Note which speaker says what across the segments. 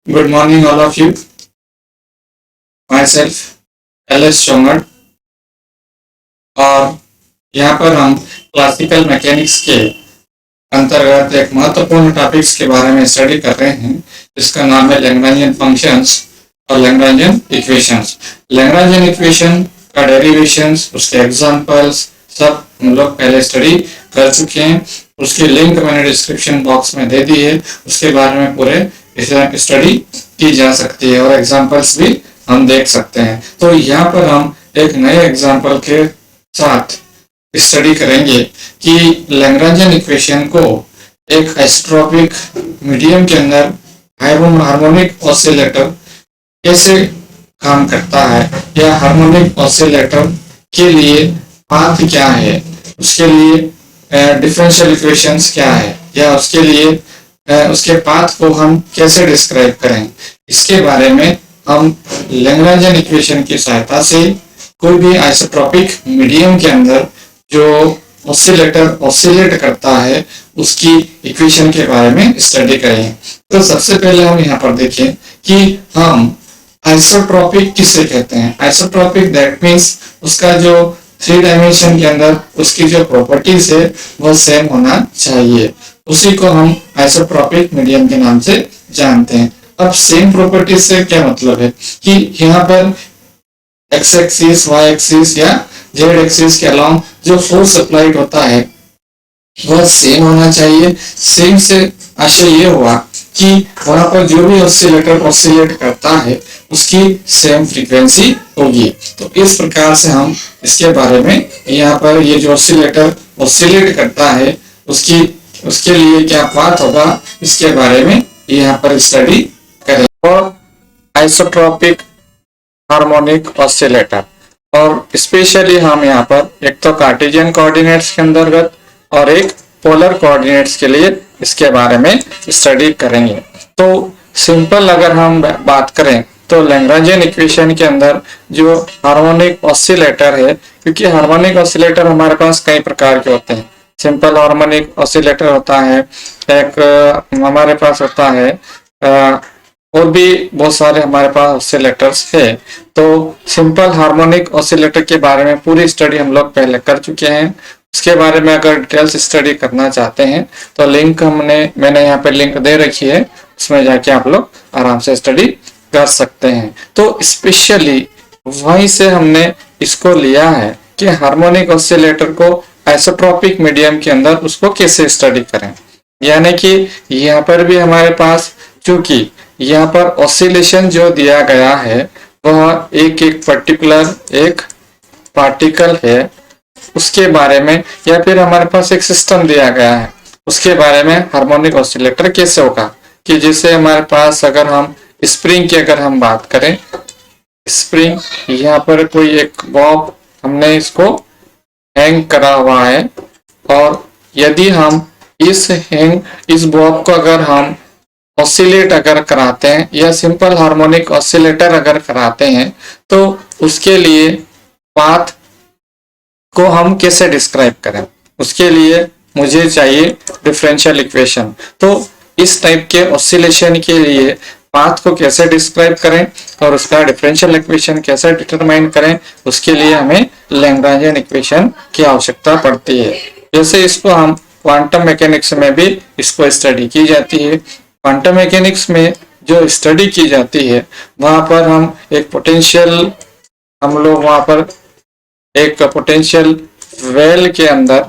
Speaker 1: Good morning, all of you. Myself, LS चौंगड़, और यहाँ पर हम क्लासिकल मैकेनिक्स के अंतर्गत एक महत्वपूर्ण टॉपिक्स के बारे में स्टडी कर रहे हैं, जिसका नाम है लैग्रेंजियन फंक्शंस और लैग्रेंजियन इक्वेशंस। लैग्रेंजियन इक्वेशन का डेरिवेशंस, उसके एग्जांपल्स सब हम लोग पहले स्टडी कर चुके हैं। उसकी लिंक मैंने डिस्क्रिप्शन बॉक्स में दे दी है, उसके बारे में पूरे स्टडी की जा सकती है और एग्जांपल्स भी हम देख सकते हैं। तो यहाँ पर हम एक नए एग्जांपल के साथ स्टडी करेंगे कि लैग्रेंजियन इक्वेशन को एक आइसोट्रोपिक मीडियम के अंदर हार्मोनिक ऑसिलेटर कैसे काम करता है, या हार्मोनिक ऑसिलेटर के लिए पाथ क्या है, उसके लिए डिफरेंशियल इक्वेशंस क्या है, या उसके लिए उसके पाथ को हम कैसे डिस्क्राइब करें, इसके बारे में हम लैग्रेंजियन इक्वेशन की सहायता से कोई भी आइसोट्रोपिक मीडियम के अंदर जो ऑसिलेटर ऑसिलेट करता है उसकी इक्वेशन के बारे में स्टडी करें। तो सबसे पहले हम यहाँ पर देखें कि हम आइसोट्रोपिक किसे कहते हैं। आइसोट्रोपिक दैट मीन्स उसका जो 3 डायमेंशन के अंदर उसकी जो प्रॉपर्टीज है वो सेम होना चाहिए, उसी को हम आइसोट्रोपिक मीडियम के नाम से जानते हैं। अब सेम प्रॉपर्टीज से क्या मतलब है कि यहाँ पर एक्स एक्सिस, वाई एक्सिस या जेड एक्सिस के अलावा जो फोर्स अप्लाइड होता है वह सेम होना चाहिए। सेम से आशय ये हुआ कि वहां पर जो भी ऑसिलेटर ऑसिलेट करता है उसकी सेम फ्रीक्वेंसी होगी। तो इस प्रकार से हम इसके बारे में यहाँ पर ये जो ऑसिलेटर ऑसिलेट करता है उसके लिए क्या पाथ होगा, इसके बारे में यहाँ पर स्टडी करें। और आइसोट्रोपिक हार्मोनिक ऑसिलेटर, और स्पेशली हम यहाँ पर एक तो कार्टेशियन कोऑर्डिनेट्स के अंतर्गत और एक पोलर कोऑर्डिनेट्स के लिए इसके बारे में स्टडी करेंगे। तो सिंपल अगर हम बात करें तो लैग्रेंजियन इक्वेशन के अंदर जो हार्मोनिक ऑसिलेटर है, क्योंकि हार्मोनिक ऑसिलेटर हमारे पास कई प्रकार के होते हैं। सिंपल हार्मोनिक ऑसिलेटर होता है, एक हमारे पास होता है, और भी बहुत सारे हमारे पास ऑसिलेटर्स है। तो सिंपल हार्मोनिक ऑसिलेटर के बारे में पूरी स्टडी हम लोग पहले कर चुके हैं। उसके बारे में अगर डिटेल्स स्टडी करना चाहते हैं तो लिंक मैंने यहाँ पे लिंक दे रखी है, उसमें जाके आप लोग आराम से स्टडी कर सकते हैं। तो स्पेशली वहीं से हमने इसको लिया है कि हार्मोनिक ऑसिलेटर को आइसोट्रोपिक मीडियम के अंदर उसको कैसे स्टडी करें। यानी कि यहाँ पर भी हमारे पास, चूंकि यहाँ पर ऑसिलेशन जो दिया गया है वह एक पर्टिकुलर एक पार्टिकल है उसके बारे में, या फिर हमारे पास एक सिस्टम दिया गया है उसके बारे में हार्मोनिक ऑसिलेटर कैसे होगा। कि जैसे हमारे पास अगर हम स्प्रिंग की अगर हम बात करें, स्प्रिंग यहाँ पर कोई एक बॉब हमने इसको हैंग करा हुआ है, और यदि हम इस बॉब को अगर हम ऑसिलेट अगर कराते हैं या सिंपल हार्मोनिक ऑसिलेटर अगर कराते हैं तो उसके लिए पाथ को हम कैसे डिस्क्राइब करें, उसके लिए मुझे चाहिए डिफरेंशियल इक्वेशन। तो इस टाइप के ऑसिलेशन के लिए पाथ को कैसे डिस्क्राइब करें और उसका डिफरेंशियल इक्वेशन कैसे डिटरमाइन करें, उसके लिए हमें लैग्रेंजियन इक्वेशन की आवश्यकता पड़ती है। जैसे इसको हम क्वांटम मैकेनिक्स में भी इसको स्टडी की जाती है। क्वांटम मैकेनिक्स में जो स्टडी की जाती है वहां पर हम एक पोटेंशियल, हम लोग वहां पर एक पोटेंशियल वेल के अंदर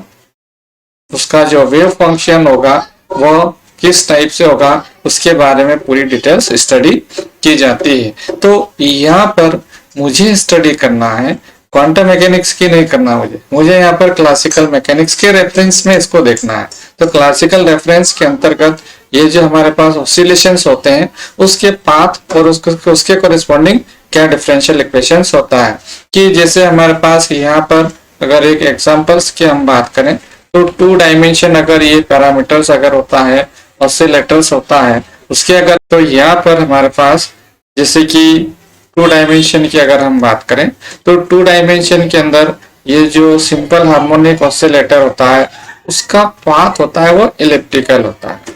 Speaker 1: उसका जो वेव फंक्शन होगा वो किस टाइप से होगा उसके बारे में पूरी डिटेल्स स्टडी की जाती है। तो यहाँ पर मुझे स्टडी करना है, क्वांटम मैकेनिक्स की नहीं करना, मुझे यहाँ पर क्लासिकल मैकेनिक्स के रेफरेंस में इसको देखना है। तो क्लासिकल रेफरेंस के अंतर्गत ये जो हमारे पास ऑसिलेशंस होते हैं उसके पाथ और उसके कॉरेस्पॉन्डिंग क्या डिफरेंशियल इक्वेशंस होता है। कि जैसे हमारे पास यहाँ पर अगर एक एग्जांपल्स की हम बात करें तो 2 डायमेंशन अगर ये पैरामीटर्स अगर होता है, ऑसिलेटर्स होता है उसके अगर, तो यहाँ पर हमारे पास जैसे कि 2 डायमेंशन की अगर हम बात करें तो 2 डायमेंशन के अंदर ये जो सिंपल हार्मोनिक ऑसिलेटर होता है उसका पाथ होता है वो इलिप्टिकल होता है।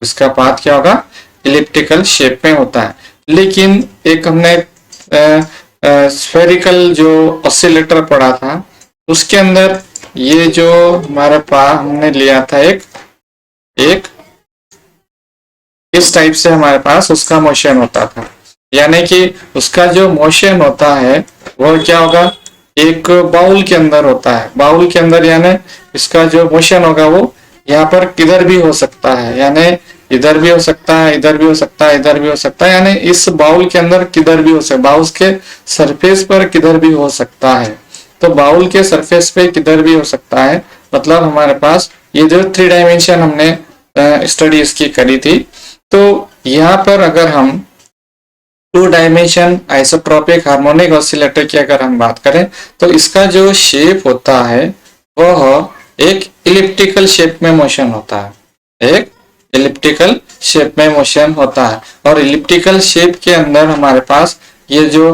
Speaker 1: उसका पाथ क्या होगा, इलिप्टिकल शेप में होता है। लेकिन एक हमने स्फेरिकल जो ऑसिलेटर पढ़ा था उसके अंदर ये जो हमारे पास हमने लिया था एक इस टाइप से हमारे पास उसका मोशन होता था, यानी कि उसका जो मोशन होता है वो क्या होगा, एक बाउल के अंदर होता है। बाउल के अंदर यानी इसका जो मोशन होगा वो यहाँ पर किधर भी हो सकता है, यानी इधर भी हो सकता है, इधर भी हो सकता है, इधर भी हो सकता है, यानी इस बाउल के अंदर किधर भी हो सकता है, बाउल के सरफेस पर किधर भी हो सकता है। तो बाउल के सरफेस पे किधर भी हो सकता है, मतलब हमारे पास ये जो 3 डायमेंशन हमने स्टडी इसकी करी थी। तो यहाँ पर अगर हम 2 डायमेंशन आइसोट्रोपिक हार्मोनिक ऑसिलेटर की अगर हम बात करें तो इसका जो शेप होता है वह एक इलिप्टिकल शेप में मोशन होता है, एक इलिप्टिकल शेप में मोशन होता है। और इलिप्टिकल शेप के अंदर हमारे पास ये जो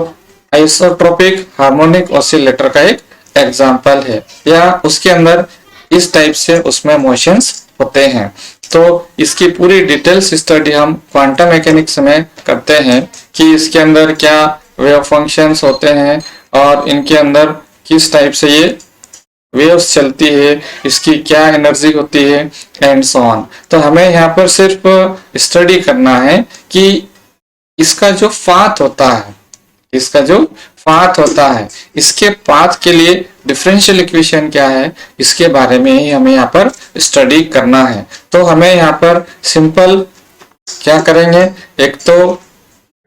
Speaker 1: आइसोट्रोपिक हार्मोनिक ऑसिलेटर का एक एग्जाम्पल है, या उसके अंदर इस टाइप से उसमें मोशंस होते हैं। तो इसकी पूरी डिटेल्स स्टडी हम क्वांटम मैकेनिक्स में करते हैं कि इसके अंदर क्या वेव फंक्शंस होते हैं और इनके अंदर किस टाइप से ये वेव्स चलती है, इसकी क्या एनर्जी होती है एंड सो ऑन। तो हमें यहाँ पर सिर्फ स्टडी करना है कि इसका जो पाथ होता है, इसका जो पाथ होता है, इसके पाथ के लिए डिफरेंशियल इक्वेशन क्या है, इसके बारे में ही हमें यहाँ पर स्टडी करना है। तो हमें यहाँ पर सिंपल क्या करेंगे, एक तो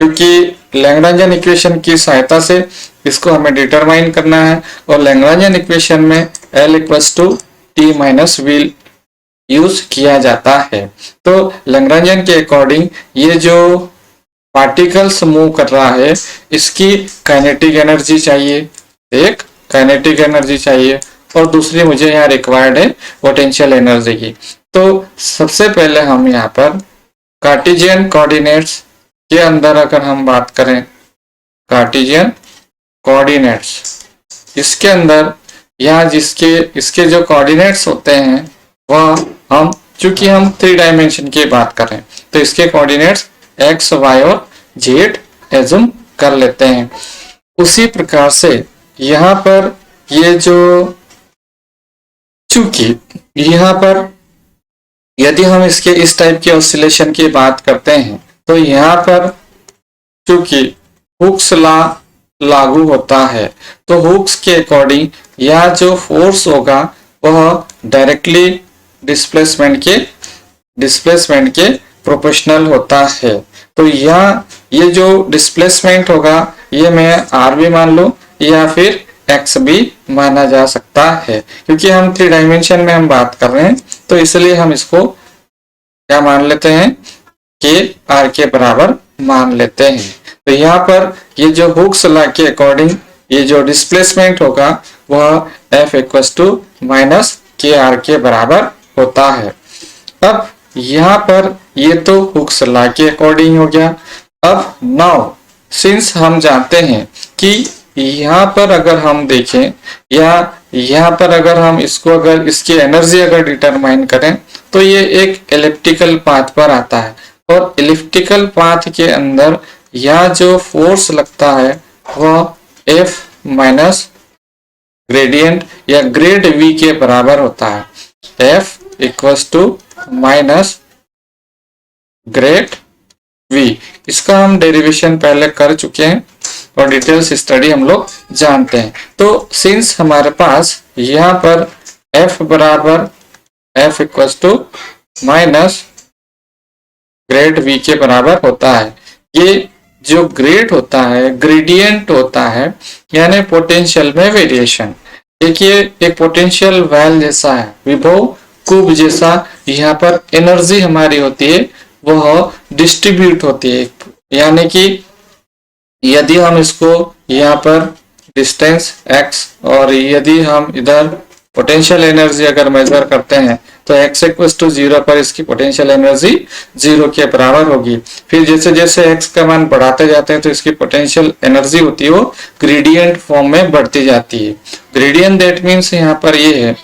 Speaker 1: क्योंकि लैग्रांजियन इक्वेशन की सहायता से इसको हमें डिटरमाइन करना है, और लैग्रांजियन इक्वेशन में L equals to T minus V use किया जाता है। तो लैग्रांजियन के अकॉर्डिंग ये जो पार्टिकल्स मूव कर रहा है इसकी काइनेटिक एनर्जी चाहिए, एक काइनेटिक एनर्जी चाहिए, और दूसरी मुझे यहाँ रिक्वायर्ड है पोटेंशियल एनर्जी की। तो सबसे पहले हम यहाँ पर कार्टेशियन कोऑर्डिनेट्स के अंदर अगर हम बात करें, कार्टेशियन कोऑर्डिनेट्स इसके अंदर यहाँ इसके जो कोऑर्डिनेट्स होते हैं वह हम चूंकि हम 3 डायमेंशन की बात करें तो इसके कोऑर्डिनेट्स x, y और z एज्यूम कर लेते हैं। उसी प्रकार से यहाँ पर ये जो चूंकि यहाँ पर यदि हम इसके इस टाइप के ऑसिलेशन की बात करते हैं तो यहाँ पर चूंकि हुक्स लॉ लागू होता है तो हुक्स के अकॉर्डिंग यह जो फोर्स होगा वह डायरेक्टली डिस्प्लेसमेंट के प्रोपोर्शनल होता है। तो यहाँ ये जो डिस्प्लेसमेंट होगा ये मैं r भी मान लूं या फिर x भी माना जा सकता है, क्योंकि हम 3 डायमेंशन में हम बात कर रहे हैं तो इसलिए हम इसको क्या मान लेते हैं कि r के बराबर मान लेते हैं। तो यहाँ पर ये जो हुक्स लॉ के अकॉर्डिंग ये जो डिस्प्लेसमेंट होगा वह F equals to minus KR के बराबर होता है। अब यहाँ पर ये तो हुक्स लॉ के अकॉर्डिंग हो गया। अब नाउ सिंस हम जानते हैं कि यहाँ पर अगर हम देखें या यहाँ पर अगर हम इसको अगर इसकी एनर्जी अगर डिटरमाइन करें तो ये एक एलिप्टिकल पाथ पर आता है, और एलिप्टिकल पाथ के अंदर यहाँ जो फोर्स लगता है वह F माइनस ग्रेडियंट या ग्रेड V के बराबर होता है। F equals to minus grad V। इसका हम डेरिवेशन पहले कर चुके हैं और डिटेल्स स्टडी हम लोग जानते हैं। तो सिंस हमारे पास यहाँ पर F बराबर F equals to minus grad V के बराबर होता है, ये जो ग्रेड होता है ग्रेडियंट होता है यानी पोटेंशियल में वेरिएशन। देखिए एक पोटेंशियल वेल जैसा है, विभव कूब जैसा यहाँ पर एनर्जी हमारी होती है वह डिस्ट्रीब्यूट होती है, यानी कि यदि हम इसको यहाँ पर डिस्टेंस x और यदि हम इधर पोटेंशियल एनर्जी अगर मेजर करते हैं तो x इक्वल्स टू 0 पर इसकी पोटेंशियल एनर्जी 0 के बराबर होगी। फिर जैसे जैसे x का मान बढ़ाते जाते हैं तो इसकी पोटेंशियल एनर्जी होती है वो ग्रेडियंट फॉर्म में बढ़ती जाती है। ग्रेडियंट दैट मीन्स यहाँ पर ये है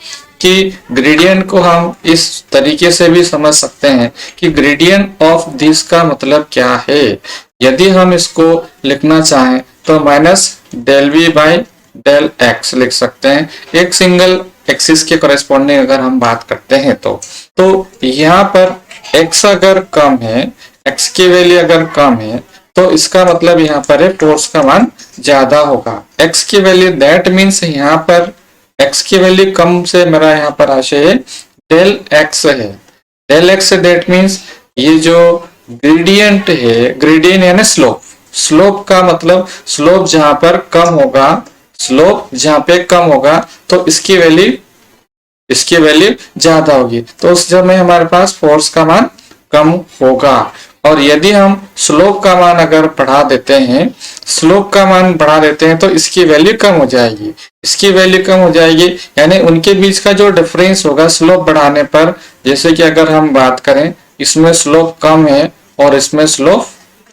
Speaker 1: कि ग्रेडियंट को हम इस तरीके से भी समझ सकते हैं कि ग्रेडियंट ऑफ दिस का मतलब क्या है। यदि हम इसको लिखना चाहें तो minus del V by del X लिख सकते हैं, एक सिंगल एक्सिस के कॉरेस्पॉन्डिंग अगर हम बात करते हैं तो यहाँ पर x अगर कम है, x की वैल्यू अगर कम है तो इसका मतलब यहाँ पर है फोर्स का मान ज्यादा होगा। x की वैल्यू दैट मीन्स यहाँ पर x की वैल्यू कम से मेरा यहाँ पर आशय है डेल x है। डेल x से दैट मीन्स ये जो ग्रेडियंट है, ग्रेडियंट यानी स्लोप, स्लोप का मतलब स्लोप जहां पर कम होगा, स्लोप जहां पे कम होगा तो इसकी वैल्यू ज्यादा होगी, तो उस समय हमारे पास फोर्स का मान कम होगा। और यदि हम स्लोप का मान अगर बढ़ा देते हैं, स्लोप का मान बढ़ा देते हैं तो इसकी वैल्यू कम हो जाएगी, इसकी वैल्यू कम हो जाएगी, यानी उनके बीच का जो डिफरेंस होगा स्लोप बढ़ाने पर, जैसे कि अगर हम बात करें इसमें स्लोप कम है और इसमें स्लोप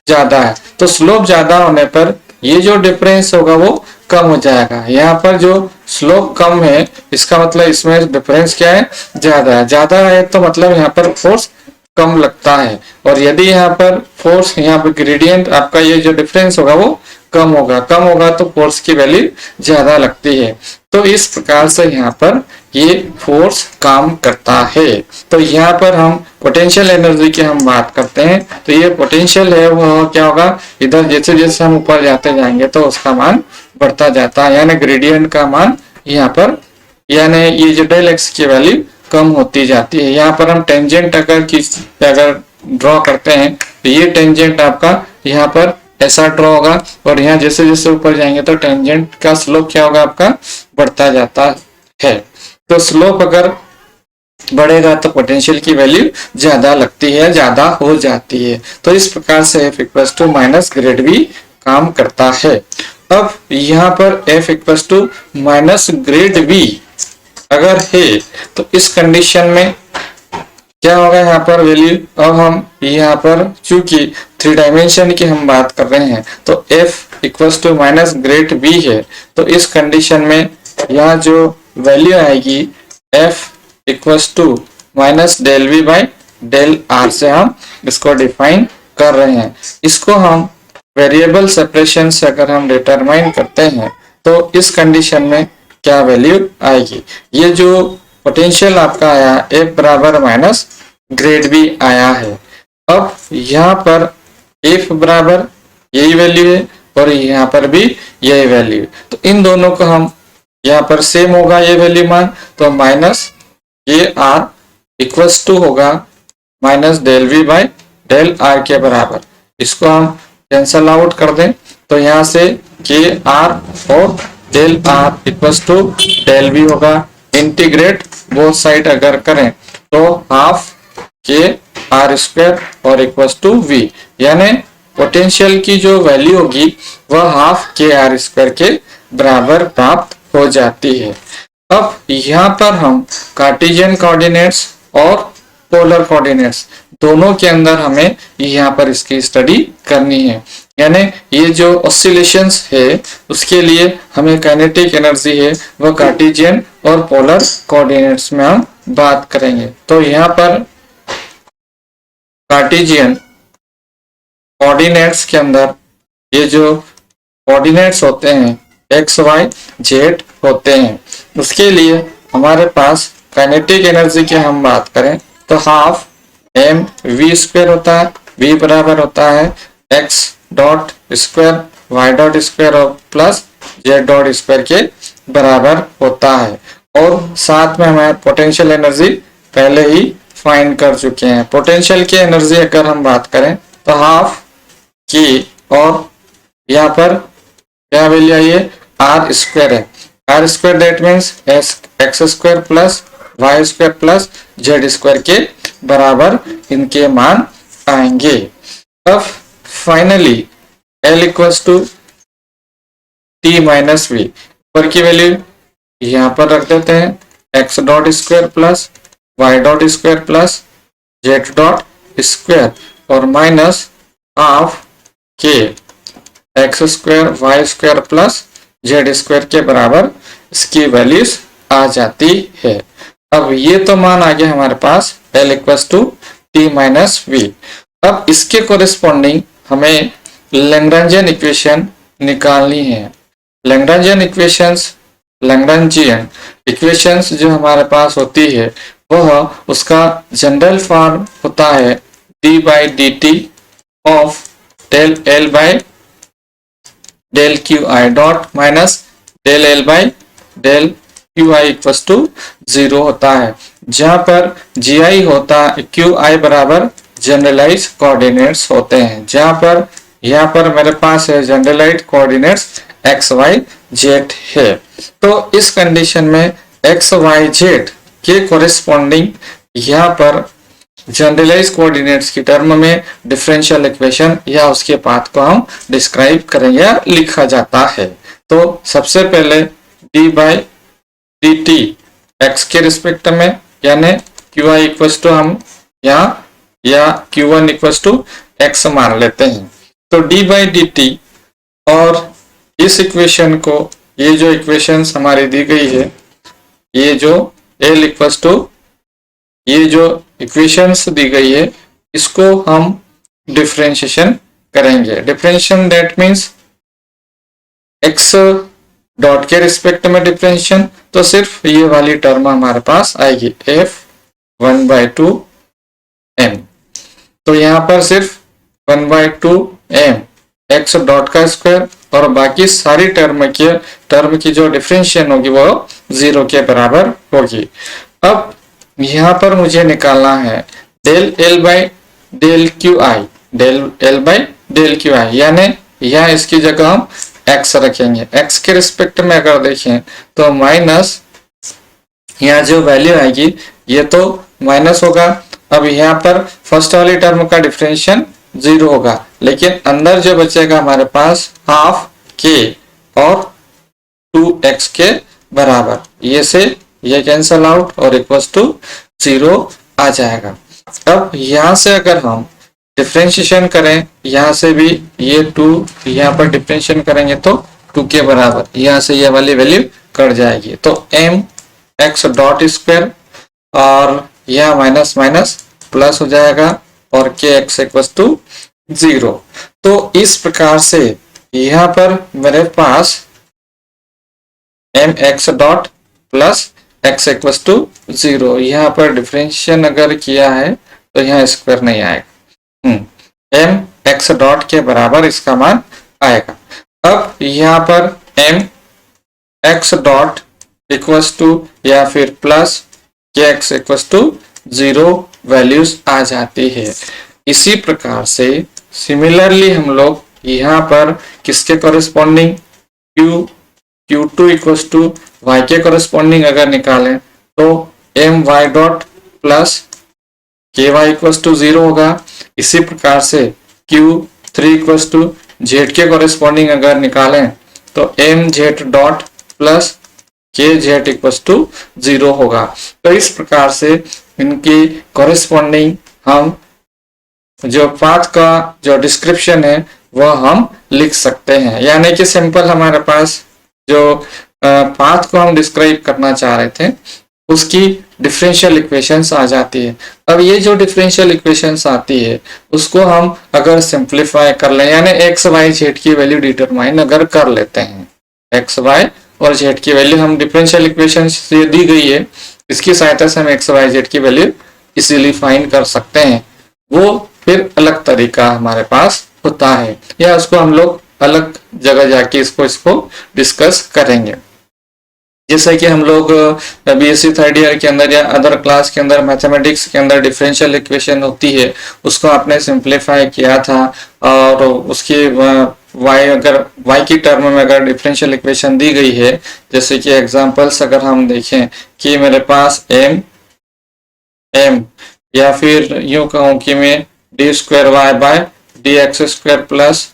Speaker 1: ज्यादा है, तो स्लोप ज्यादा होने पर ये जो डिफरेंस होगा वो कम हो जाएगा। यहाँ पर जो स्लोप कम है इसका मतलब इसमें डिफरेंस क्या है, ज्यादा है, ज्यादा है तो मतलब यहाँ पर फोर्स कम लगता है। और यदि यहाँ पर फोर्स, यहाँ पर ग्रेडियंट आपका ये जो डिफरेंस होगा वो कम होगा, कम होगा तो फोर्स की वैल्यू ज्यादा लगती है। तो इस प्रकार से यहाँ पर ये फोर्स काम करता है। तो यहाँ पर हम पोटेंशियल एनर्जी की हम बात करते हैं, तो ये पोटेंशियल है वो क्या होगा, इधर जैसे जैसे हम ऊपर जाते जाएंगे तो उसका मान बढ़ता जाता है, यानी ग्रेडियंट का मान यहाँ पर, यानी ये जो डेल एक्स की वैल्यू कम होती जाती है। यहाँ पर हम टेंजेंट अगर ड्रॉ करते हैं तो ये टेंजेंट आपका यहाँ पर ऐसा ड्रॉ होगा, और यहाँ जैसे जैसे ऊपर जाएंगे तो टेंजेंट का स्लोप क्या होगा आपका, बढ़ता जाता है। तो स्लोप अगर बढ़ेगा तो पोटेंशियल की वैल्यू ज्यादा लगती है, ज्यादा हो जाती है। तो इस प्रकार से F equals to minus grad V काम करता है। अब यहाँ पर F equals to minus grad V अगर है तो इस कंडीशन में क्या होगा, यहाँ पर वैल्यू, अब हम यहाँ पर चूंकि 3 डायमेंशन की हम बात कर रहे हैं तो F equals to minus grad V है, तो इस कंडीशन में यहाँ जो वैल्यू आएगी F equals to minus del V by del R से हम इसको डिफाइन कर रहे हैं। इसको हम वेरिएबल सेपरेशन से अगर हम डिटरमाइन करते हैं तो इस कंडीशन में क्या वैल्यू आएगी, ये जो पोटेंशियल आपका आया F बराबर माइनस ग्रेड V आया है। अब यहाँ पर F बराबर यही वैल्यू है और यहाँ पर भी यही वैल्यू, तो इन दोनों को हम यहाँ पर सेम होगा ये वैल्यू मान, तो माइनस ये R इक्वल्स टू होगा minus del V by del R के बराबर। इसको हम कैंसल आउट कर दें तो यहाँ से के R और del R equals to del V होगा। इंटीग्रेट बोथ साइड अगर करें तो हाफ के R स्क्वायर और इक्वल्स टू V, यानी पोटेंशियल की जो वैल्यू होगी वह हाफ के R स्क्वायर के बराबर प्राप्त हो जाती है। अब यहाँ पर हम कार्टेशियन कोऑर्डिनेट्स और पोलर कोऑर्डिनेट्स दोनों के अंदर हमें यहाँ पर इसकी स्टडी करनी है, यानी ये जो ऑसिलेशंस है उसके लिए हमें काइनेटिक एनर्जी है वह कार्टेशियन और पोलर कोऑर्डिनेट्स में हम बात करेंगे। तो यहाँ पर कार्टेशियन कोऑर्डिनेट्स के अंदर ये जो कोऑर्डिनेट्स होते हैं एक्स वाई जेड होते हैं, उसके लिए हमारे पास काइनेटिक एनर्जी की हम बात करें तो हाफ एम वी स्क्वायर होता है, वी बराबर होता है X dot square Y dot square और प्लस जेड डॉट स्क्वायर के बराबर होता है। और साथ में हमें पोटेंशियल एनर्जी पहले ही फाइंड कर चुके हैं। पोटेंशियल की एनर्जी अगर हम बात करें तो हाफ की, और यहाँ पर क्या वैल्यू आई है, आर स्क्वायर है, R square that means X square plus Y square plus Z square के बराबर इनके मान आएंगे। अब finally L equals to T minus V, ऊपर की वैल्यू यहाँ पर रख देते हैं, X dot square plus Y dot square plus Z dot square और माइनस हाफ के X square Y square plus Z square के बराबर इसकी वैल्यूज आ जाती है। अब ये तो मान आ गया हमारे पास L equals to T minus V. अब इसके कोरिस्पॉन्डिंग हमें लैग्रेंजियन इक्वेशन निकालनी है। लैग्रेंजियन इक्वेशंस जो हमारे पास होती है वह उसका जनरल फॉर्म होता है D by D T of del L by del Q I dot minus del L by del Q I equals to 0 होता है, जहां पर जी आई होता है क्यू आई बराबर जनरलाइज कोऑर्डिनेट्स होते हैं, जहां पर यहाँ पर मेरे पास है generalise coordinates X Y Z है। तो इस कंडीशन में एक्स वाई जेड के कोरिस्पॉन्डिंग यहाँ पर जनरलाइज कोऑर्डिनेट्स की टर्म में डिफरेंशियल इक्वेशन या उसके पाथ को हम डिस्क्राइब करेंगे या लिखा जाता है। तो सबसे पहले D by D T X के रिस्पेक्ट में यानी क्यू आई इक्वल्स टू हम यहाँ या Q one equals to X मान लेते हैं। तो डी बाई डी टी और इस इक्वेशन को, ये जो इक्वेशंस हमारी दी गई है, ये जो एल इक्वल्स टू ये जो इक्वेशंस दी गई है इसको हम डिफरेंशिएशन करेंगे। Differentiation that means x dot के रिस्पेक्ट में डिफरेंशिएशन, तो सिर्फ ये वाली टर्म हमारे पास आएगी एफ 1/2 m। तो यहाँ पर सिर्फ 1/2 m एक्स डॉट का स्क्वायर और बाकी सारी टर्म की जो डिफरेंशिएशन होगी वो 0 के बराबर होगी। अब यहाँ पर मुझे निकालना है del L by del Q I, del L by del Q I, यानी यहाँ इसकी जगह हम एक्स रखेंगे। एक्स के रिस्पेक्ट में अगर देखें तो माइनस यहाँ जो वैल्यू आएगी ये तो माइनस होगा। अब यहाँ पर फर्स्ट वाली टर्म का डिफरेंशिएशन 0 होगा, लेकिन अंदर जो बचेगा हमारे पास हाफ के और 2x के बराबर, ये से ये कैंसल आउट और इक्वल्स टू 0 आ जाएगा। अब यहाँ से अगर हम डिफरेंशिएशन करें, यहाँ से भी ये 2 यहाँ पर डिफरेंशिएशन करेंगे तो 2 के बराबर, यहाँ से ये वाली वैल्यू कट जाएगी। तो m x डॉट स्क्वायर और यह माइनस माइनस प्लस हो जाएगा और के एक्स इक्वल्स टू 0। तो इस प्रकार से यहाँ पर मेरे पास M X dot plus X equals to 0, यहाँ पर डिफरेंशिएशन अगर किया है तो यहाँ स्क्वायर नहीं आएगा, एम एक्स डॉट के बराबर इसका मान आएगा। अब यहाँ पर M X dot equals to या फिर plus K X equals to 0 values आ जाती है। इसी प्रकार से सिमिलरली हम लोग यहाँ पर किसके corresponding Q2 equals to y के कॉरेस्पॉन्डिंग अगर निकालें तो M Y dot plus K Y equals to 0 होगा। इसी प्रकार से Q3 इक्वल्स टू z के कॉरेस्पॉन्डिंग अगर निकालें तो M Z dot plus K Z equals to 0 होगा। तो इस प्रकार से इनकी कॉरेस्पॉन्डिंग हम जो पाथ का जो डिस्क्रिप्शन है वह हम लिख सकते हैं, यानी कि सिंपल हमारे पास जो पाथ को हम डिस्क्राइब करना चाह रहे थे उसकी डिफरेंशियल इक्वेशंस आ जाती है। अब ये जो डिफरेंशियल इक्वेशंस आती है उसको हम अगर सिंप्लीफाई कर लें, यानी एक्स वाई जेड की वैल्यू डिटरमाइन अगर कर लेते हैं, एक्स वाई और जेड की वैल्यू हम डिफरेंशियल इक्वेशन से दी गई है, इसकी सहायता से हम एक्स वाई जेड की वैल्यू इजीली फाइंड कर सकते हैं। वो फिर अलग तरीका हमारे पास होता है या उसको हम लोग अलग जगह जाके इसको डिस्कस करेंगे। जैसे कि हम लोग बीएससी थर्ड ईयर के अंदर या अदर क्लास के अंदर मैथमेटिक्स के अंदर डिफरेंशियल इक्वेशन होती है उसको आपने सिंप्लीफाई किया था और उसकी y की टर्म में अगर डिफरेंशियल इक्वेशन दी गई है, जैसे कि एग्जांपल्स अगर हम देखें कि मेरे पास m या फिर यूं कहूं कि मैं D square Y by D X square plus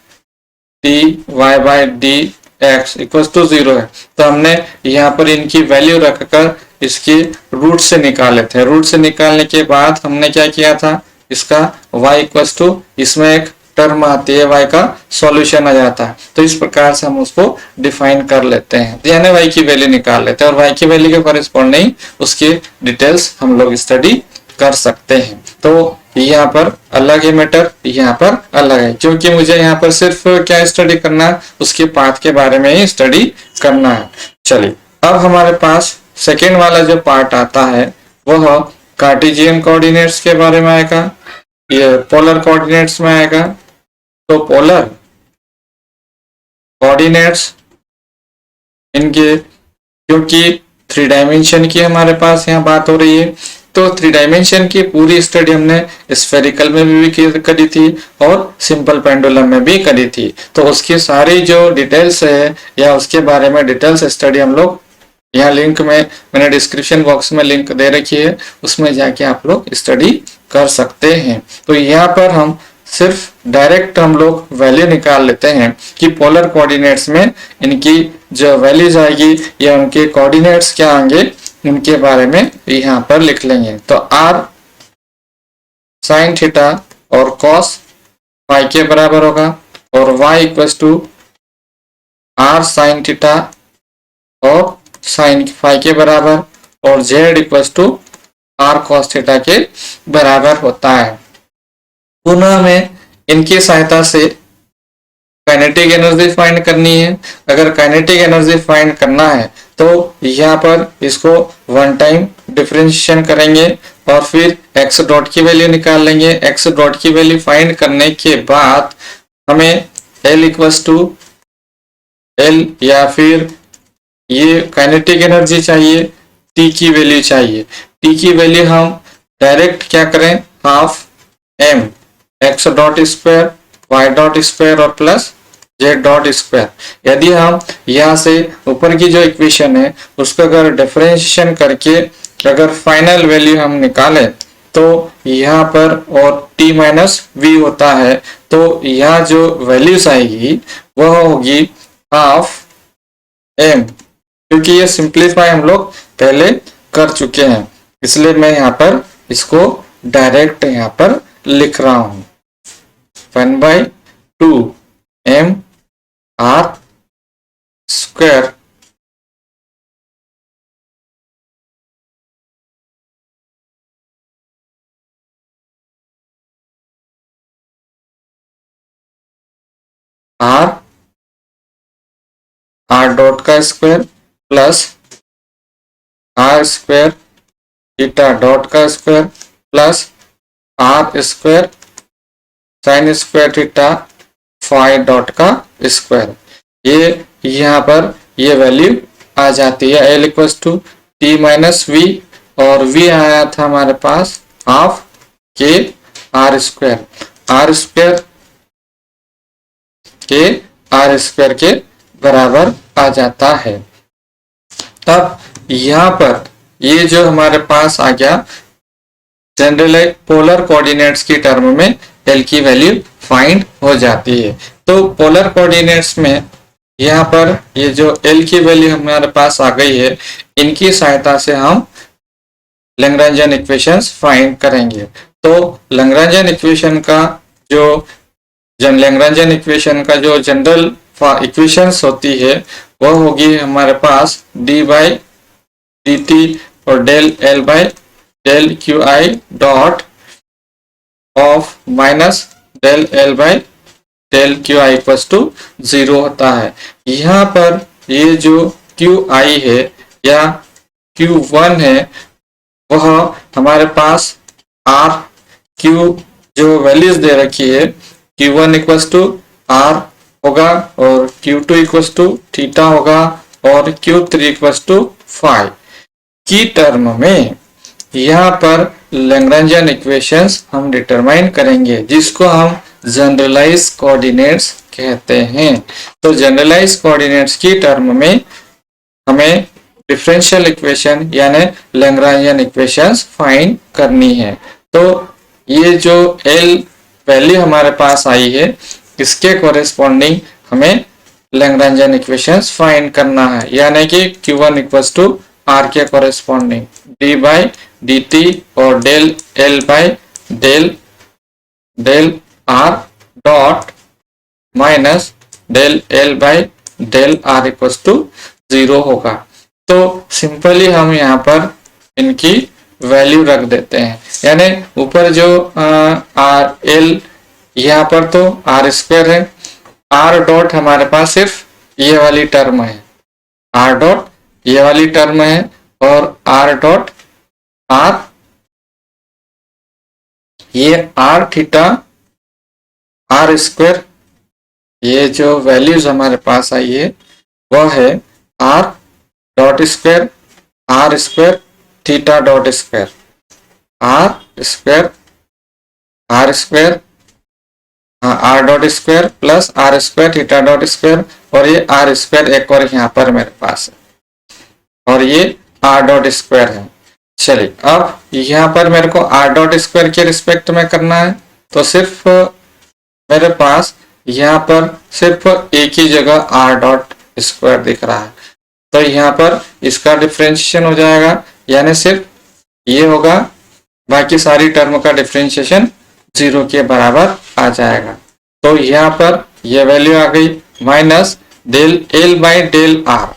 Speaker 1: D Y by D X equals to 0 है, तो हमने यहाँ पर इनकी वैल्यू रखकर इसकी रूट से निकाले थे। रूट से निकालने के बाद हमने क्या किया था, इसका y इक्वल्स टू इसमें एक टर्म आती है, y का सॉल्यूशन आ जाता है। तो इस प्रकार से हम उसको डिफाइन कर लेते हैं, यानी y की वैल्यू निकाल लेते हैं और y की वैल्यू के कॉरेस्पॉन्डिंग उसकी डिटेल्स हम लोग स्टडी कर सकते हैं। तो यहाँ पर अलग है मैटर, यहाँ पर अलग है, क्योंकि मुझे यहाँ पर सिर्फ क्या स्टडी करना है, उसके पाथ के बारे में ही स्टडी करना है। चलिए अब हमारे पास सेकेंड वाला जो पार्ट आता है वह कार्टेशियन कोऑर्डिनेट्स के बारे में आएगा, ये पोलर कोऑर्डिनेट्स में आएगा। तो पोलर कोऑर्डिनेट्स इनके, क्योंकि 3 डायमेंशन की हमारे पास यहाँ बात हो रही है, तो 3 डायमेंशन की पूरी स्टडी हमने स्फेरिकल में भी करी थी और सिंपल पेंडुलम में भी करी थी। तो उसकी सारी जो डिटेल्स है या उसके बारे में डिटेल्स स्टडी हम लोग यहाँ लिंक में, मैंने डिस्क्रिप्शन बॉक्स में लिंक दे रखी है, उसमें जाके आप लोग स्टडी कर सकते हैं। तो यहाँ पर हम सिर्फ डायरेक्ट हम लोग वैल्यू निकाल लेते हैं कि पोलर कोऑर्डिनेट्स में इनकी जो वैल्यूज आएगी या उनके कोऑर्डिनेट्स क्या होंगे, उनके बारे में यहाँ पर लिख लेंगे। तो r साइन थीटा और cos फाई के बराबर होगा और y equal to r sine theta और साइन फाई के बराबर और z equal to r cos theta के बराबर होता है। पुनः हमें इनकी सहायता से काइनेटिक एनर्जी फाइंड करनी है। अगर काइनेटिक एनर्जी फाइंड करना है तो यहाँ पर इसको वन टाइम डिफरेंशिएशन करेंगे और फिर x डॉट की वैल्यू निकाल लेंगे। x डॉट की वैल्यू फाइंड करने के बाद हमें L इक्वल्स टू L या फिर ये काइनेटिक एनर्जी चाहिए, T की वैल्यू चाहिए। T की वैल्यू हम डायरेक्ट क्या करें, half m x dot square y dot square और प्लस z डॉट स्क्वायर। यदि हम यहाँ से ऊपर की जो इक्वेशन है उसको अगर डिफरेंशिएशन करके अगर फाइनल वैल्यू हम निकालें तो यहाँ पर और t माइनस वी होता है, तो यहाँ जो वैल्यूज आएगी वह होगी हाफ m, क्योंकि ये सिंप्लीफाई हम लोग पहले कर चुके हैं, इसलिए मैं यहाँ पर इसको डायरेक्ट यहाँ पर लिख रहा हूँ 1/2 m r square r dot का square plus r square theta dot का square plus r square sine square theta phi dot का स्क्वायर। ये यहाँ पर ये वैल्यू आ जाती है। L equals to T minus V और v आया था हमारे पास हाफ के आर स्क्वायर, आर स्क्वायर के बराबर आ जाता है। तब यहाँ पर ये जो हमारे पास आ गया जनरल पोलर कोऑर्डिनेट्स की टर्म में L की वैल्यू फाइंड हो जाती है। तो पोलर कोऑर्डिनेट्स में यहाँ पर ये जो L की वैल्यू हमारे पास आ गई है, इनकी सहायता से हम लैग्रेंजियन इक्वेशंस फाइंड करेंगे। तो लैग्रेंजियन इक्वेशन का जो जनरल इक्वेशंस होती है वह होगी हमारे पास d बाई डी टी और del L by del Q I dot of minus del L by del Q I equals to 0 होता है। यहाँ पर ये जो क्यू आई है या Q1 है वह हमारे पास R Q जो वैल्यूज दे रखी है Q1 इक्वल्स टू R होगा और Q2 इक्वल्स टू थीटा होगा और Q3 इक्वल्स टू फाई की टर्म में यहाँ पर लैग्रेंजियन इक्वेशंस हम डिटरमाइन करेंगे, जिसको हम जनरलाइज कोऑर्डिनेट्स कहते हैं। तो जनरलाइज कोऑर्डिनेट्स की टर्म में हमें डिफरेंशियल इक्वेशन यानी लैग्रेंजियन इक्वेशंस फाइंड करनी है। तो ये जो L वैल्यू हमारे पास आई है इसके कोरेस्पॉन्डिंग हमें लैग्रेंजियन इक्वेशंस फाइंड करना है, यानी कि Q1 इक्वल्स टू R के corresponding d by D T और del L by del R dot minus del L by del R equals to 0 होगा। तो सिंपली हम यहाँ पर इनकी वैल्यू रख देते हैं, यानी ऊपर जो आर एल, यहाँ पर तो आर स्क्वायर है, आर डॉट हमारे पास सिर्फ ये वाली टर्म है, आर डॉट ये वाली टर्म है, और आर डॉट आर, ये आर थीटा आर स्क्वायर, ये जो वैल्यूज हमारे पास आई है वह है R dot square R square theta dot square, R square R square, हाँ R dot square plus R square theta dot square, और ये आर स्क्वायर एक और यहाँ पर मेरे पास है, और ये आर डॉट स्क्वायर है। चलिए अब यहाँ पर मेरे को आर डॉट स्क्वायर के रिस्पेक्ट में करना है, तो सिर्फ मेरे पास यहाँ पर सिर्फ एक ही जगह आर डॉट स्क्वायर दिख रहा है, तो यहाँ पर इसका डिफरेंशिएशन हो जाएगा, यानी सिर्फ ये होगा, बाकी सारी टर्म का डिफरेंशिएशन 0 के बराबर आ जाएगा। तो यहाँ पर ये वैल्यू आ गई minus del L by del R,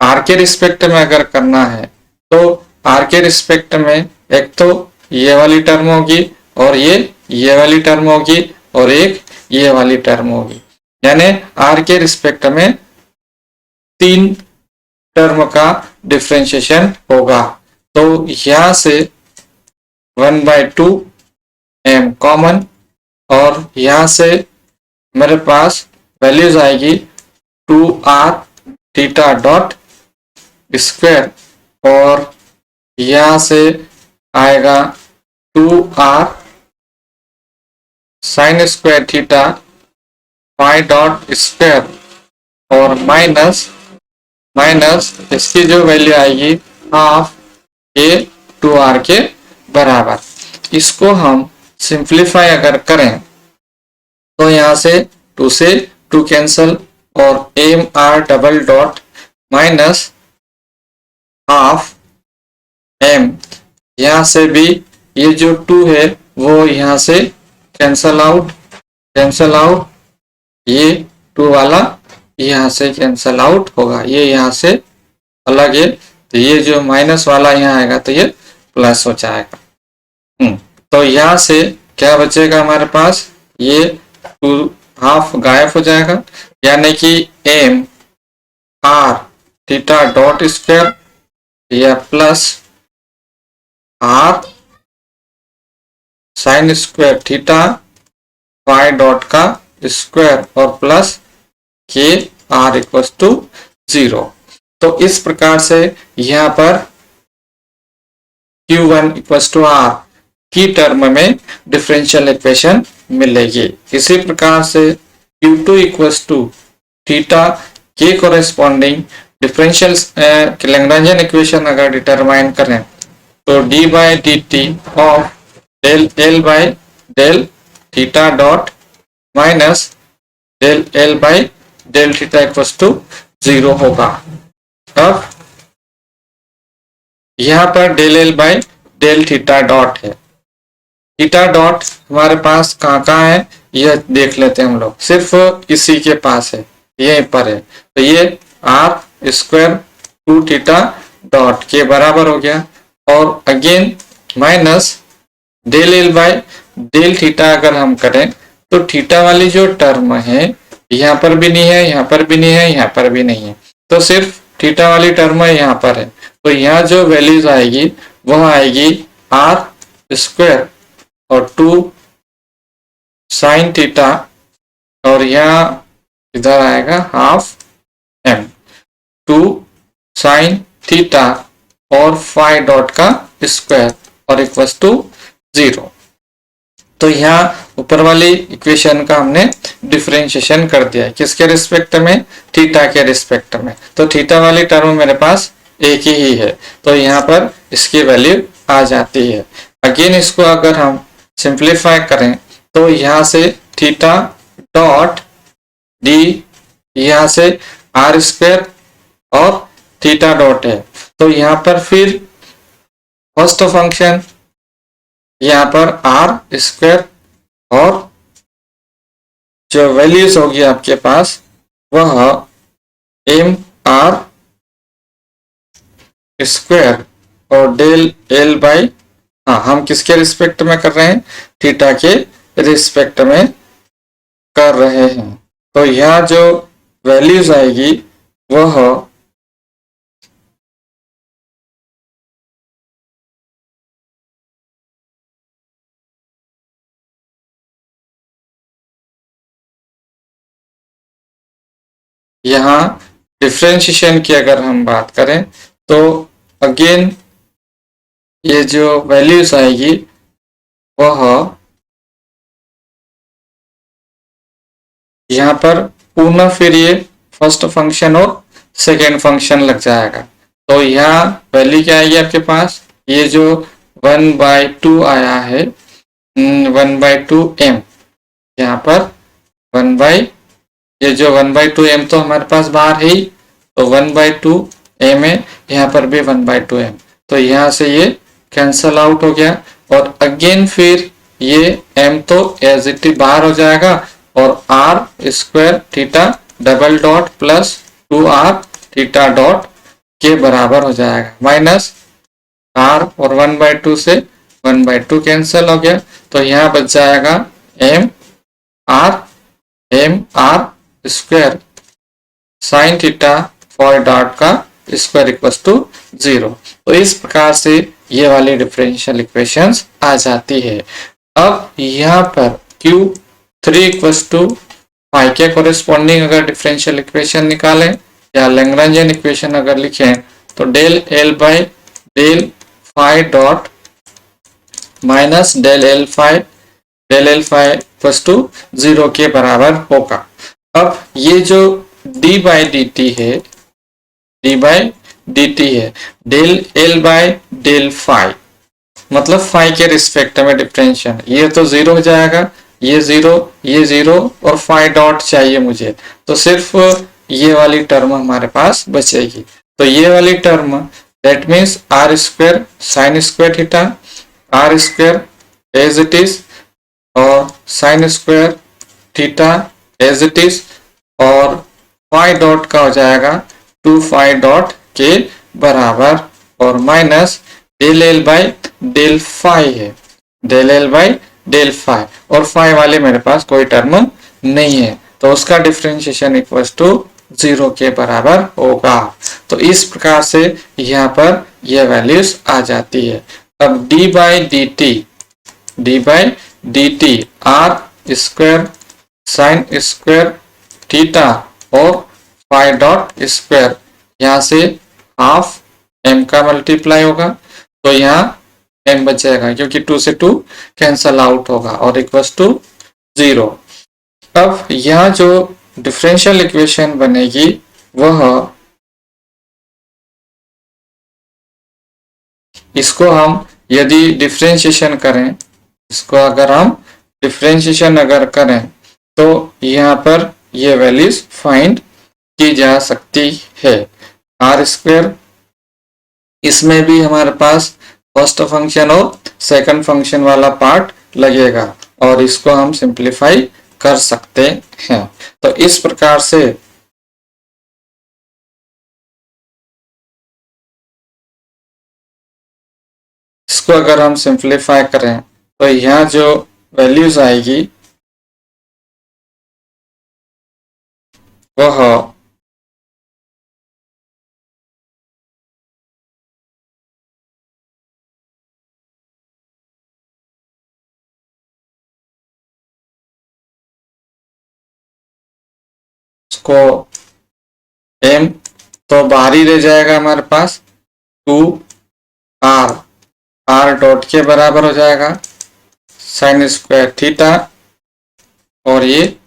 Speaker 1: R के रिस्पेक्ट में अगर करना है तो आर के रिस्पेक्ट में एक तो ये वाली टर्म होगी, और ये वाली टर्म होगी, और एक ये वाली टर्म होगी, यानी आर के रिस्पेक्ट में 3 टर्म का डिफरेंशिएशन होगा। तो यहां से 1/2 एम कॉमन, और यहां से मेरे पास वैल्यूज आएगी 2r थीटा डॉट स्क्वायर, और यहां से आएगा 2r sine square theta phi dot square, और माइनस इसकी जो वैल्यू आएगी हाफ ए 2r के बराबर। इसको हम सिंप्लीफाई अगर करें तो यहां से 2 से 2 कैंसल, और M R double dot minus half M, यहां से भी ये जो 2 है वो यहां से कैंसल आउट, ये 2 वाला यहां से कैंसल आउट होगा, ये यहां से अलग है, तो ये जो माइनस वाला यहाँ आएगा तो ये प्लस हो जाएगा। तो यहाँ से क्या बचेगा हमारे पास, ये 2 हाफ गायब हो जाएगा, यानी कि M R theta dot square या plus R sine square theta phi dot का स्क्वायर, और प्लस के आर इक्वल्स टू 0। तो इस प्रकार से यहाँ पर Q1 इक्वल्स टू आर की टर्म में डिफरेंशियल इक्वेशन मिलेगी। इसी प्रकार से Q2 इक्वल्स टू थीटा के कोरेस्पॉन्डिंग डिफरेंशियल लैग्रेंजियन इक्वेशन अगर डिटरमाइन करें तो D by D T of del L by del theta dot minus del L by del theta equals to 0 होगा। अब यहाँ पर del L by del theta dot है, theta dot हमारे पास कहाँ है यह देख लेते हैं हम लोग, सिर्फ इसी के पास है, यहीं पर है, तो ये आर स्क्वायर 2 थीटा डॉट के बराबर हो गया, और again minus del L by del theta अगर हम करें तो थीटा वाली जो टर्म है यहाँ पर भी नहीं है, यहाँ पर भी नहीं है, यहाँ पर भी नहीं है, तो सिर्फ थीटा वाली टर्म यहाँ पर है, तो यहाँ जो वैल्यूज आएगी वह आएगी आर स्क्वायर और 2 साइन थीटा, और यहाँ इधर आएगा हाफ एम 2 साइन थीटा और फाई डॉट का स्क्वायर और इक्वल्स टू 0। तो यहाँ ऊपर वाली इक्वेशन का हमने डिफरेंशिएशन कर दिया है, किसके रिस्पेक्ट में, थीटा के रिस्पेक्ट में, तो थीटा वाली टर्म मेरे पास एक ही है, तो यहाँ पर इसकी वैल्यू आ जाती है। अगेन इसको अगर हम सिंप्लीफाई करें तो यहाँ से थीटा डॉट डी, यहाँ से आर स्क्वायर और थीटा डॉट है, तो यहाँ पर फिर फर्स्ट फंक्शन यहाँ पर आर स्क्वायर और जो वैल्यूज होगी आपके पास वह एम आर स्क्वायर और डेल एल बाई, हाँ हम किसके रिस्पेक्ट में कर रहे हैं, थीटा के रिस्पेक्ट में कर रहे हैं। तो यहाँ जो वैल्यूज आएगी वह यहाँ डिफ्रेंशिएशन की अगर हम बात करें तो अगेन ये जो वैल्यूज आएगी वह यहाँ पर पुनः फिर ये फर्स्ट फंक्शन और सेकेंड फंक्शन लग जाएगा। तो यहाँ वैल्यू क्या आएगी आपके पास, ये जो 1/2 आया है 1/2 m, यहाँ पर 1 ये जो 1/2 m तो हमारे पास बाहर है ही, तो 1/2 m है, यहाँ पर भी 1/2 m, तो यहाँ से ये कैंसल आउट हो गया। और अगेन फिर ये m तो एज इट इज बाहर हो जाएगा और r square theta double dot plus 2r theta dot के बराबर हो जाएगा, माइनस r और 1/2 से 1/2 कैंसल हो गया। तो यहाँ बच जाएगा m r square sine theta for dot का स्क्वायर इक्वल्स टू 0। तो इस प्रकार से ये वाली डिफरेंशियल इक्वेशंस आ जाती है। अब यहाँ पर Q3 इक्वल्स टू फाई के कोरिस्पॉन्डिंग अगर डिफरेंशियल इक्वेशन निकालें या लैग्रेंजियन इक्वेशन अगर लिखें तो del L by del phi dot minus del L phi equals to 0 के बराबर होगा। अब ये जो d बाई डी टी है del L by del phi, मतलब फाई के रिस्पेक्ट में डिफरेंशियल, ये तो 0 हो जाएगा, ये 0 और फाई डॉट चाहिए मुझे, तो सिर्फ ये वाली टर्म हमारे पास बचेगी। तो ये वाली term that means R square sine square theta, R square as it is और sine square theta as it is, और फाई डॉट का हो जाएगा 2 फाई डॉट के बराबर, और minus del L by del phi है, del L by del phi, और फाई वाले मेरे पास कोई टर्म नहीं है, तो उसका डिफरेंशिएशन इक्वल्स टू 0 के बराबर होगा। तो इस प्रकार से यहाँ पर यह वैल्यूज आ जाती है। अब d by D T R square sine square theta और फाई डॉट स्क्वायर, यहाँ से हाफ m का मल्टीप्लाई होगा, तो यहाँ m बच जाएगा क्योंकि 2 से 2 कैंसल आउट होगा और इक्वल्स टू 0। अब यहाँ जो डिफरेंशियल इक्वेशन बनेगी वह, इसको हम यदि डिफरेंशिएशन करें, इसको अगर हम डिफरेंशिएशन अगर करें तो यहाँ पर ये वैल्यूज फाइंड की जा सकती है। आर स्क्वायर, इसमें भी हमारे पास फर्स्ट फंक्शन और सेकंड फंक्शन वाला पार्ट लगेगा और इसको हम सिंप्लीफाई कर सकते हैं। तो इस प्रकार से इसको अगर हम सिंप्लीफाई करें तो यहाँ जो वैल्यूज आएगी वह इसको m तो बाहर ही रह जाएगा हमारे पास 2r डॉट के बराबर हो जाएगा साइन स्क्वायर थीटा, और ये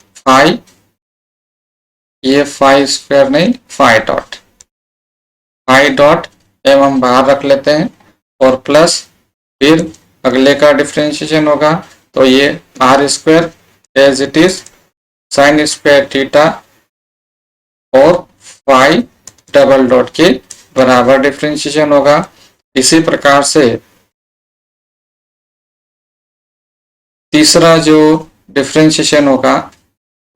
Speaker 1: फाई स्क्वायर नहीं फाई डॉट m हम बाहर रख लेते हैं, और प्लस फिर अगले का डिफरेंशिएशन होगा तो ये R square as it is sine square theta और फाई डबल डॉट के बराबर डिफरेंशिएशन होगा। इसी प्रकार से तीसरा जो डिफरेंशिएशन होगा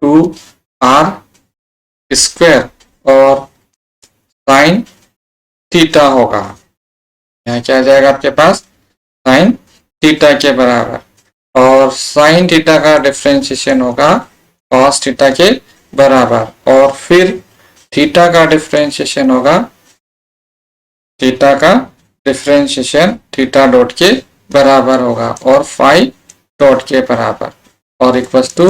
Speaker 1: 2r स्क्वायर और साइन थीटा होगा। यहाँ क्या आ जाएगा आपके पास, साइन थीटा के बराबर, और साइन थीटा का डिफरेंशिएशन होगा कॉस थीटा के बराबर, और फिर थीटा का डिफरेंशिएशन होगा, थीटा का डिफरेंशिएशन थीटा डॉट के बराबर होगा और फाई डॉट के बराबर और इक्वल्स टू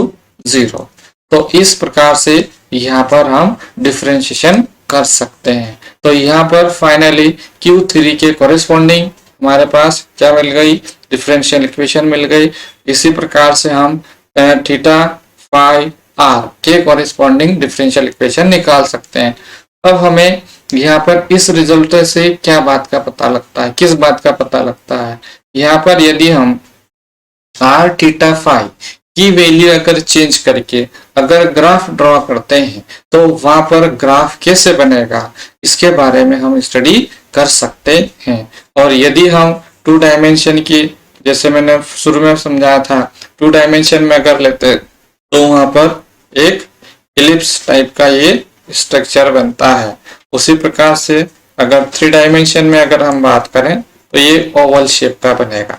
Speaker 1: 0। तो इस प्रकार से यहाँ पर हम डिफरेंशिएशन कर सकते हैं। तो यहाँ पर फाइनली Q3 के कॉरेस्पॉन्डिंग हमारे पास क्या मिल गई, डिफरेंशियल इक्वेशन मिल गई। इसी प्रकार से हम थीटा फाई आर के कॉरेस्पॉन्डिंग डिफरेंशियल इक्वेशन निकाल सकते हैं। अब हमें यहाँ पर इस रिजल्ट से क्या बात का पता लगता है, किस बात का पता लगता है, यहाँ पर यदि हम आर थीटा फाई की वैल्यू अगर चेंज करके अगर ग्राफ ड्रॉ करते हैं तो वहां पर ग्राफ कैसे बनेगा, इसके बारे में हम स्टडी कर सकते हैं। और यदि हम 2 डायमेंशन की, जैसे मैंने शुरू में समझाया था, 2 डायमेंशन में अगर लेते तो वहां पर एक इलिप्स टाइप का ये स्ट्रक्चर बनता है। उसी प्रकार से अगर 3 डायमेंशन में अगर हम बात करें तो ये ओवल शेप का बनेगा।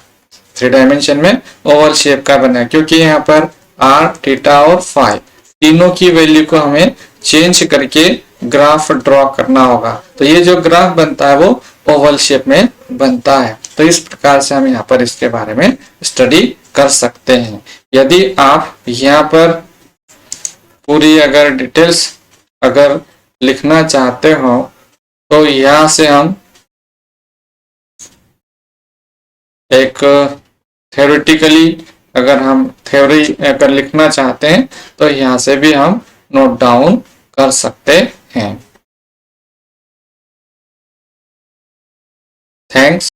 Speaker 1: 3 डायमेंशन में ओवल शेप का बना, क्योंकि यहाँ पर आर थीटा और फाई तीनों की वैल्यू को हमें चेंज करके ग्राफ ड्रॉ करना होगा। तो ये जो ग्राफ बनता है वो ओवल शेप में बनता है। तो इस प्रकार से हम यहाँ पर इसके बारे में स्टडी कर सकते हैं। यदि आप यहाँ पर पूरी अगर डिटेल्स अगर लिखना चाहते हो तो यहाँ से हम एक थ्योरेटिकली अगर हम थ्योरी अगर लिखना चाहते हैं तो यहाँ से भी हम नोट डाउन कर सकते हैं। थैंक्स।